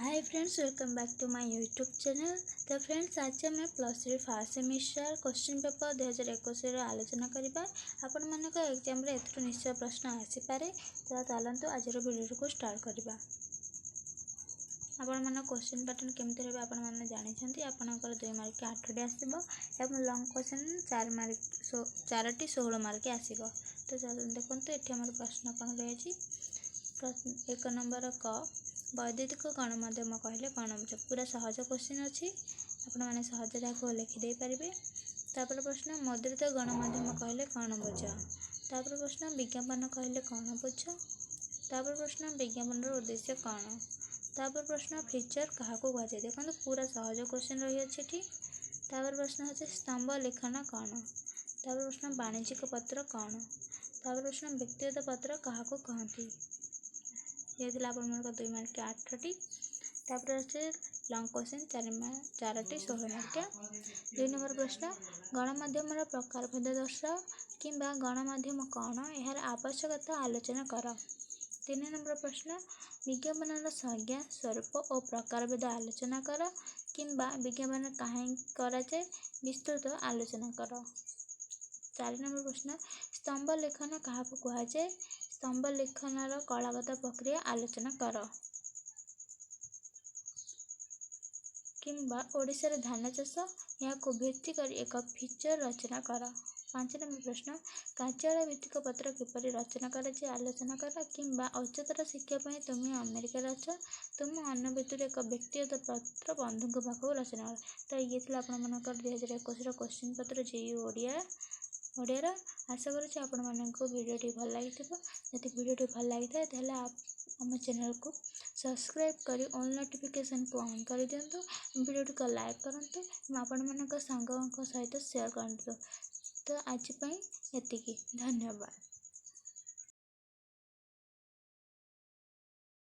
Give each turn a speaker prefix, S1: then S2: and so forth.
S1: Hi friends, welcome back to my YouTube channel. तो friends, आज आम +3 फास्ट सेमिस्टर क्वेश्चन पेपर 2021 आलोचना करवा। आपण मानक एग्जाम रे एथरो निश्चय प्रश्न आसीपारे। तो चलतु आज वीडियो को स्टार्ट करवा। आपण मन क्वेश्चन पैटर्न केमती रही आपण मैंने जानते। आपंकर 2 मार्क 8टी आसो और लंग क्वेश्चन 4टी 16 मार्क आसो। तो देखो ये आम प्रश्न कौन रही। 1 नंबर क वैद्युतिक गणमाध्यम कहले कौन बुझ। पूरा सहज क्वेश्चन अच्छी, आपण मैंने सहज लिखिदे पारे। तापर प्रश्न मुद्रित गणमाध्यम कहले कौन बुझ। तापर प्रश्न विज्ञापन कहले कौन बुझ। तापर प्रश्न विज्ञापन उद्देश्य कौन। तापर प्रश्न फीचर क्या कहुए। देखो पूरा सहज क्वेश्चन रही है। तापर प्रश्न होचे स्तंभ लेखन कौन। तापर प्रश्न वाणिज्यिक पत्र कौन। तापर प्रश्न व्यक्तिगत पत्र क्या कहती। ये आप 2 मार्क 8टी। तापर अच्छे लंग क्वेश्चन 4टी 16 मार्क। 2 नंबर प्रश्न गणमाध्यम प्रकार भेद दर्शाओ कि गणमाध्यम कौन, यार आवश्यकता आलोचना कर। 3 नंबर प्रश्न विज्ञापन संज्ञा स्वरूप और प्रकार भेद आलोचना कर कि विज्ञापन कहीं कराए विस्तृत आलोचना कर। 4 नंबर प्रश्न स्तंभ लेखन क्या कहुए। स्तंभ लेखनर कलागत प्रक्रिया आलोचना कर। किंबा ओडिशार धान चाष या भित्ति कर एक फीचर रचना कर। 5 नंबर प्रश्न कार्यालय भित्तिक पत्र किपरि रचना कर आलोचना कर कि उच्चतर शिक्षापी तुम्हें अमेरिका अच्छ, तुम अन्न भितर एक व्यक्तिगत पत्र बंधु पाखक रचना कर। तो ये थी आपर 2021 क्वेश्चन पत्र जेई ओडियार। आशा करुँच आपण मानक वीडियोटी भल लगी। जदि वीडियोटी भल लगी था आम चैनल को सब्सक्राइब करी ऑल नोटिफिकेशन को ऑन कर दिंतु। वीडियोटी को लाइक करूँ, आपण मानक सांग सहित शेयर करते। तो आज एतिकी, धन्यवाद।